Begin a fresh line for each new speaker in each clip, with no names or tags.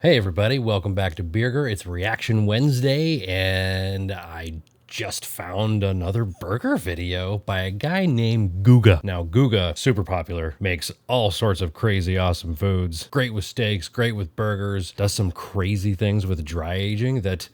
Hey everybody, welcome back to Burger. It's Reaction Wednesday, and I just found another burger video by a guy named Guga. Now, Guga, super popular, makes all sorts of crazy awesome foods. Great with steaks, great with burgers, does some crazy things with dry aging that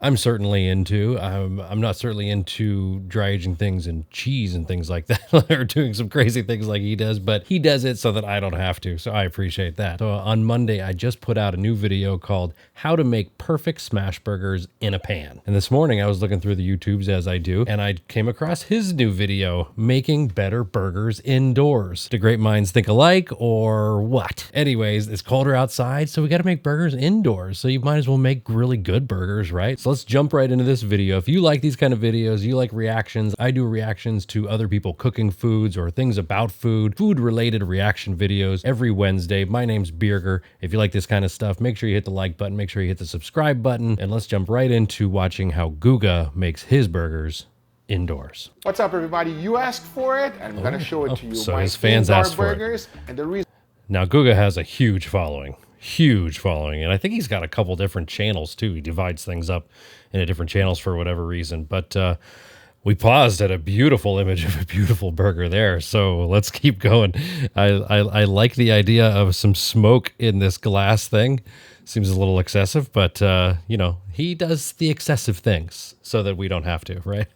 I'm certainly into. I'm not certainly into dry aging things and cheese and things like that, or doing some crazy things like he does, but he does it so that I don't have to, so I appreciate that. So on Monday, I just put out a new video called How to Make Perfect Smash Burgers in a Pan. And this morning, I was looking through the YouTubes as I do, and I came across his new video, Making Better Burgers Indoors. Do great minds think alike, or what? Anyways, it's colder outside, so we gotta make burgers indoors, so you might as well make really good burgers, right? So let's jump right into this video. If you like these kind of videos, you like reactions, I do reactions to other people cooking foods or things about food, food-related reaction videos every Wednesday. My name's Burger. If you like this kind of stuff, make sure you hit the like button, make sure you hit the subscribe button, and let's jump right into watching how Guga makes his burgers indoors.
What's up, everybody? You asked for it, and I'm gonna show it to you.
So his fans asked for
burgers, and the reason.
Now, Guga has a huge following, and I think he's got a couple different channels too. He divides things up into different channels for whatever reason, but we paused at a beautiful image of a beautiful burger there, so let's keep going. I like the idea of some smoke in this glass thing. Seems a little excessive, but you know, he does the excessive things so that we don't have to, right?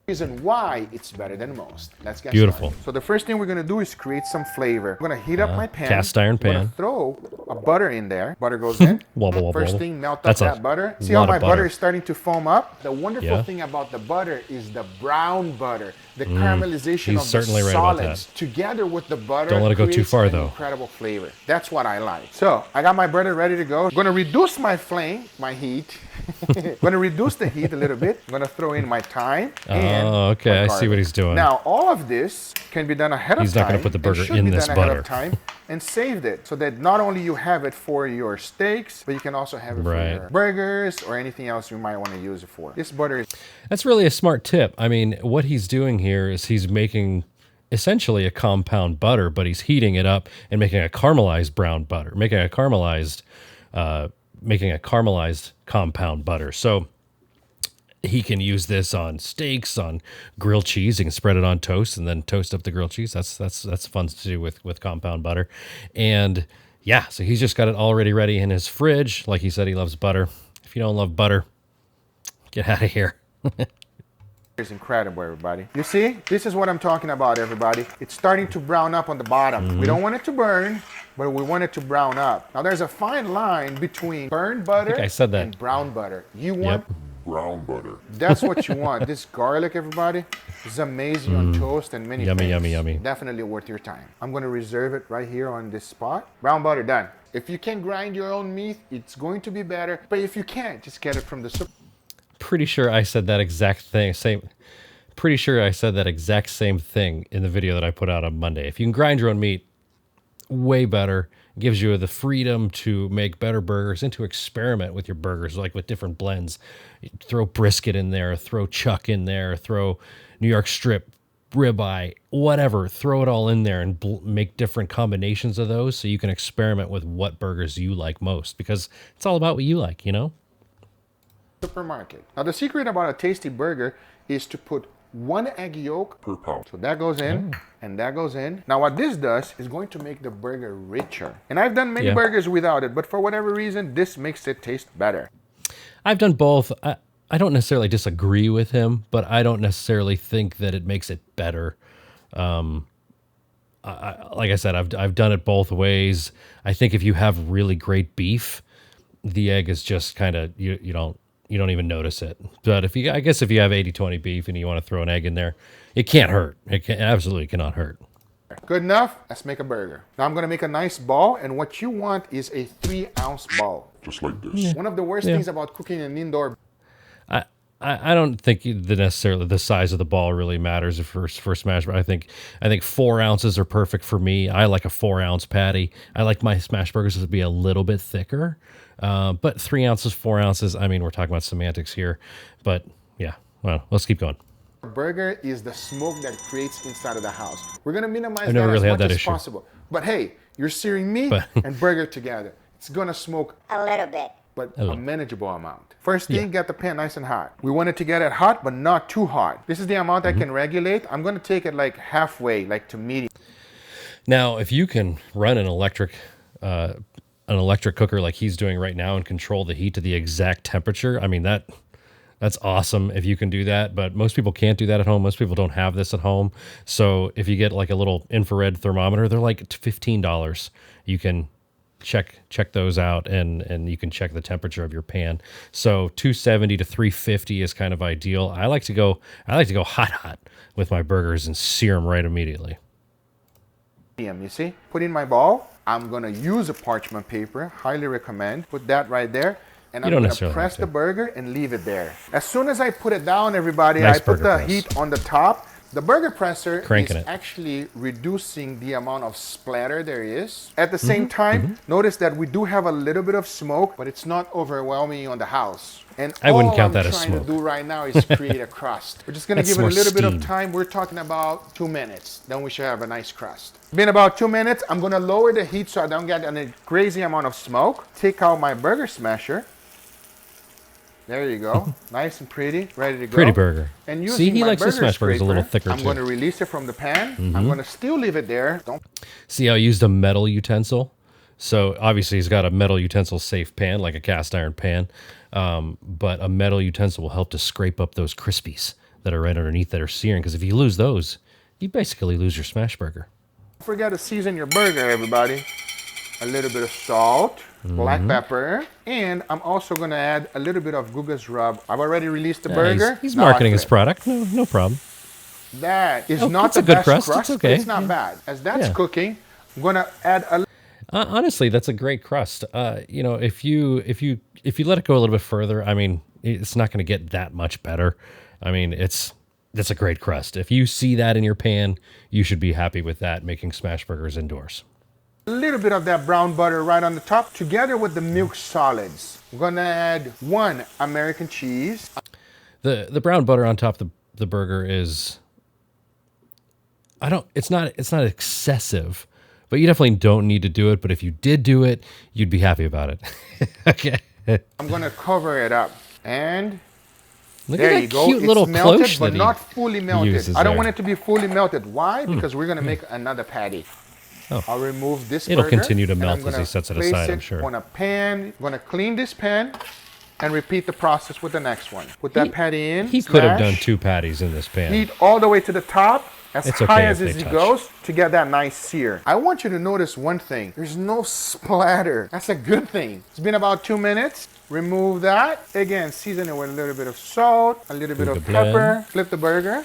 Reason why it's better than most. Let's get
Beautiful.
started. So the first thing we're gonna do is create some flavor. I'm gonna heat up my pan.
Cast iron pan.
I'm gonna throw a butter in there. Butter goes in.
Wobble, wobble,
First
wobble.
thing, melt up
That's
that butter. See how my butter is starting to foam up? The wonderful thing about the butter is the brown butter. The caramelization of the solids together with the butter.
Don't let it go too far, though.
Incredible flavor. That's what I like. So I got my butter ready to go. I'm gonna reduce my flame, my heat. I'm gonna reduce the heat a little bit. I'm gonna throw in my thyme.
Oh, okay. I see what he's doing.
Now all of this can be done ahead of time.
He's not gonna put the burger in this butter.
Ahead of time and saved it so that not only you have it for your steaks, but you can also have it for your burgers or anything else you might want to use it for. This butter is.
That's really a smart tip. I mean, what he's doing here is he's making essentially a compound butter, but he's heating it up and making a caramelized brown butter, making a caramelized compound butter. So he can use this on steaks, on grilled cheese. He can spread it on toast and then toast up the grilled cheese. That's fun to do with compound butter. And yeah, so he's just got it already ready in his fridge. Like he said, he loves butter. If you don't love butter, get out of here.
It's incredible, everybody. You see, this is what I'm talking about, everybody. It's starting to brown up on the bottom. We don't want it to burn, but we want it to brown up. Now, there's a fine line between burned butter and brown butter. You want
brown butter.
That's what you want. This garlic, everybody, is amazing on toast and many things.
Yummy.
Definitely worth your time. I'm going to reserve it right here on this spot. Brown butter done. If you can grind your own meat, it's going to be better. But if you can't, just get it from the super.
Pretty sure I said that exact thing. Pretty sure I said that exact same thing in the video that I put out on Monday. If you can grind your own meat, way better. It gives you the freedom to make better burgers and to experiment with your burgers, like with different blends. You throw brisket in there, throw chuck in there, throw New York strip, ribeye, whatever. Throw it all in there and make different combinations of those so you can experiment with what burgers you like most, because it's all about what you like, you know?
Supermarket. Now the secret about a tasty burger is to put 1 egg yolk
per pound.
So that goes in and that goes in. Now what this does is going to make the burger richer. And I've done many burgers without it, but for whatever reason, this makes it taste better.
I've done both. I don't necessarily disagree with him, but I don't necessarily think that it makes it better. Like I said, I've done it both ways. I think if you have really great beef, the egg is just kind of, you don't even notice it. But I guess if you have 80-20 beef and you want to throw an egg in there, it can't hurt. It absolutely cannot hurt.
Good enough. Let's make a burger. Now I'm going to make a nice ball, and what you want is a 3-ounce ball.
Just like this.
Yeah. One of the worst things about cooking an indoor.
I don't think necessarily the size of the ball really matters for smash. But I think 4 ounces are perfect for me. I like a 4-ounce patty. I like my smash burgers to be a little bit thicker. But 3 ounces, 4 ounces, I mean, we're talking about semantics here. But yeah, well, let's keep going.
Burger is the smoke that creates inside of the house. We're going to minimize
that as much as
possible. But hey, you're searing meat and burger together. It's gonna smoke
A little bit.
but a manageable amount. First thing, get the pan nice and hot. We want it to get it hot, but not too hot. This is the amount I can regulate. I'm gonna take it like halfway, like to medium.
Now, if you can run an electric cooker like he's doing right now and control the heat to the exact temperature, I mean, that's awesome if you can do that, but most people can't do that at home. Most people don't have this at home. So if you get like a little infrared thermometer, they're like $15. You can check those out and you can check the temperature of your pan. So 270 to 350 is kind of ideal. I like to go hot with my burgers and sear them right immediately.
You see? Put in my bowl. I'm gonna use a parchment paper. Highly recommend. Put that right there. And I'm gonna press the burger and leave it there. As soon as I put it down, everybody,
nice
I put the heat on the top. The burger presser
Cranking
is actually reducing the amount of splatter there is. At the same time, notice that we do have a little bit of smoke, but it's not overwhelming on the house. And
I wouldn't count that as
all I'm trying
smoke.
to do right now is create a crust. We're just gonna give it a little bit of time. We're talking about 2 minutes. Then we should have a nice crust. Been about 2 minutes. I'm gonna lower the heat so I don't get a crazy amount of smoke. Take out my burger smasher. There you go. Nice and pretty, ready to go.
Pretty burger.
And
see, he likes his smash burgers a little thicker
I'm going to release it from the pan. I'm going to still leave it there.
See how I used a metal utensil? So obviously he's got a metal utensil safe pan, like a cast iron pan. But a metal utensil will help to scrape up those crispies that are right underneath that are searing. Because if you lose those, you basically lose your smash burger.
Don't forget to season your burger, everybody. A little bit of salt, black pepper, and I'm also going to add a little bit of Guga's rub. I've already released the burger.
He's marketing his product. No problem.
That is not
the
the
good
best
crust.
crust,
It's okay.
but it's not bad. As that's cooking, I'm going to add a
Honestly, that's a great crust. If you let it go a little bit further, I mean, it's not going to get that much better. I mean, that's a great crust. If you see that in your pan, you should be happy with that, making smash burgers indoors.
little bit of that brown butter right on the top, together with the milk solids. We're going to add 1 American cheese.
The brown butter on top of the burger is, it's not excessive. But you definitely don't need to do it. But if you did do it, you'd be happy about it. Okay.
I'm going to cover it up. And
Look
there
at that
you go.
cute
It's
little
melted,
cloche
but
that
not fully melted. I don't
there.
want it to be fully melted. Why? Because we're going to make another patty. I'll remove this
It'll
burger,
continue to
and
melt
I'm
as he
gonna
sets it
place
aside, I'm sure.
on a pan. I'm going to clean this pan and repeat the process with the next one. Put that patty in.
He could have done
smash,
2 patties in this pan.
Heat all the way to the top. As
It's
high
okay
as
if they
it
touch.
goes to get that nice sear. I want you to notice one thing. There's no splatter. That's a good thing. It's been about 2 minutes. Remove that. Again, season it with a little bit of salt, a little bit of pepper. Flip the burger.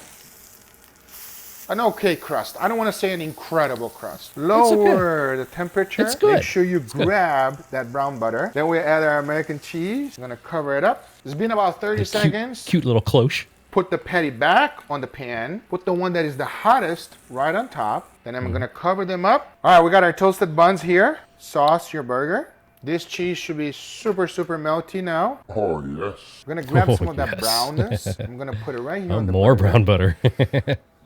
An okay crust. I don't want to say an incredible crust. Lower the temperature.
It's good.
Make sure you grab that brown butter. Then we add our American cheese. I'm going to cover it up. It's been about 30 seconds.
Cute little cloche.
Put the patty back on the pan. Put the one that is the hottest right on top. Then I'm going to cover them up. All right, we got our toasted buns here. Sauce your burger. This cheese should be super, super melty now.
Oh, yes.
I'm going to grab some of that brownness. I'm going to put it right here on the
More
burger.
brown butter.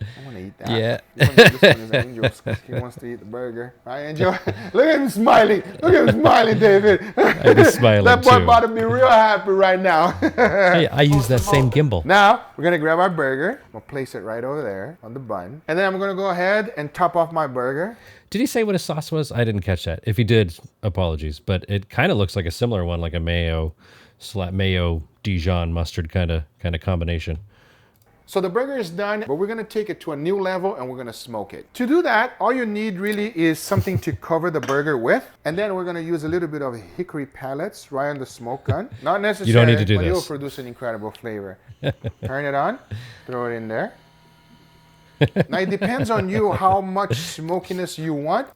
I want to eat that.
Yeah.
This one is Angel's because he wants to eat the burger. Right, Angel? Look at him smiling. Look at him smiling, David.
I'd be smiling
That boy
too.
about to be real happy right now.
I use that same gimbal.
Now, we're going to grab our burger. We'll place it right over there on the bun. And then I'm going to go ahead and top off my burger.
Did he say what his sauce was? I didn't catch that. If he did, apologies. But it kind of looks like a similar one, like a mayo Dijon mustard kind of combination.
So the burger is done, but we're going to take it to a new level and we're going to smoke it. To do that, all you need really is something to cover the burger with. And then we're going to use a little bit of hickory pellets right on the smoke gun. Not necessary,
You don't need to do
but
this.
it'll produce an incredible flavor. Turn it on, throw it in there. Now it depends on you how much smokiness you want.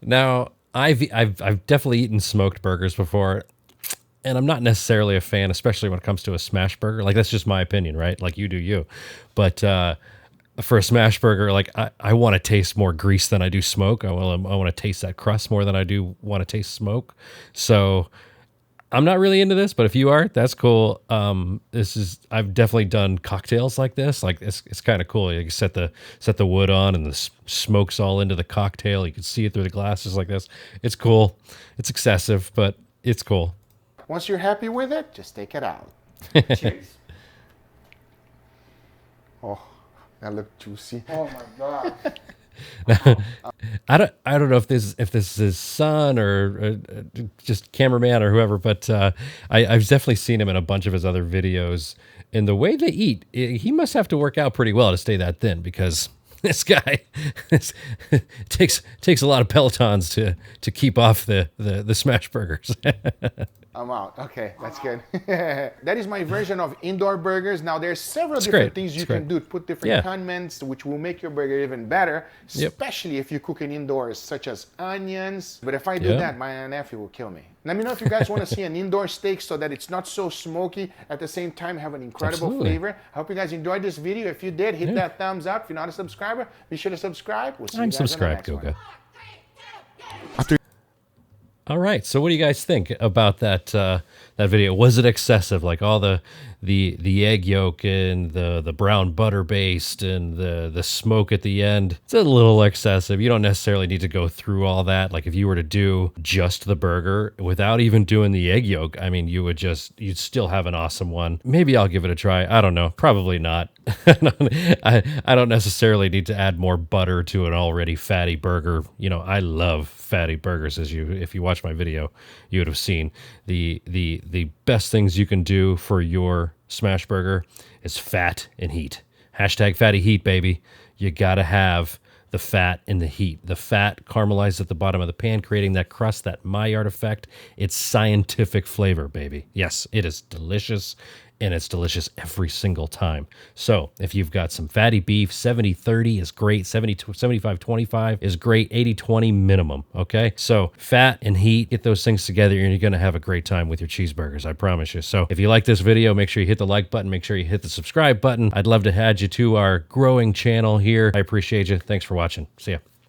Now, I've definitely eaten smoked burgers before, and I'm not necessarily a fan, especially when it comes to a smash burger. Like, that's just my opinion, right? Like, you do you. But for a smash burger, like, I want to taste more grease than I do smoke. I want to taste that crust more than I do want to taste smoke. So I'm not really into this, but if you are, that's cool. I've definitely done cocktails like this. Like it's kind of cool. You can set the wood on, and the smoke's all into the cocktail. You can see it through the glasses like this. It's cool. It's excessive, but it's cool.
Once you're happy with it, just take it out.
Cheers.
Oh, that looked juicy.
Oh my God.
I don't know if this is his son or just cameraman or whoever, but I've definitely seen him in a bunch of his other videos. And the way they eat, he must have to work out pretty well to stay that thin, because this guy takes a lot of Pelotons to keep off the smash burgers.
I'm out. Okay, that's good. That is my version of indoor burgers. Now, there's several
It's
different
great.
things you
It's
can
great.
do. Put different
Yeah.
condiments, which will make your burger even better,
Yep.
especially if you're cooking indoors, such as onions. But if I do
Yep.
that, my nephew will kill me. Let me know if you guys want to see an indoor steak so that it's not so smoky, at the same time have an incredible
Absolutely.
flavor. I hope you guys enjoyed this video. If you did, hit that thumbs up. If you're not a subscriber, be sure to subscribe. We'll see you
I'm
guys on the
subscribed,
next one.
Guga. All right. So what do you guys think about that video? Was it excessive? Like all the egg yolk and the brown butter based and the smoke at the end? It's a little excessive. You don't necessarily need to go through all that. Like if you were to do just the burger without even doing the egg yolk, I mean, you'd still have an awesome one. Maybe I'll give it a try. I don't know. Probably not. I don't necessarily need to add more butter to an already fatty burger. You know, I love fatty burgers. If you watch my video, you would have seen the best things you can do for your smash burger is fat and heat. Hashtag fatty heat, baby. You gotta have the fat and the heat. The fat caramelized at the bottom of the pan, creating that crust, that Maillard effect. It's scientific flavor, baby. Yes, it is delicious, and it's delicious every single time. So if you've got some fatty beef, 70-30 is great, 75-25 is great, 80-20 minimum, okay? So fat and heat, get those things together, and you're gonna have a great time with your cheeseburgers, I promise you. So if you like this video, make sure you hit the like button, make sure you hit the subscribe button. I'd love to add you to our growing channel here. I appreciate you. Thanks for watching. See ya.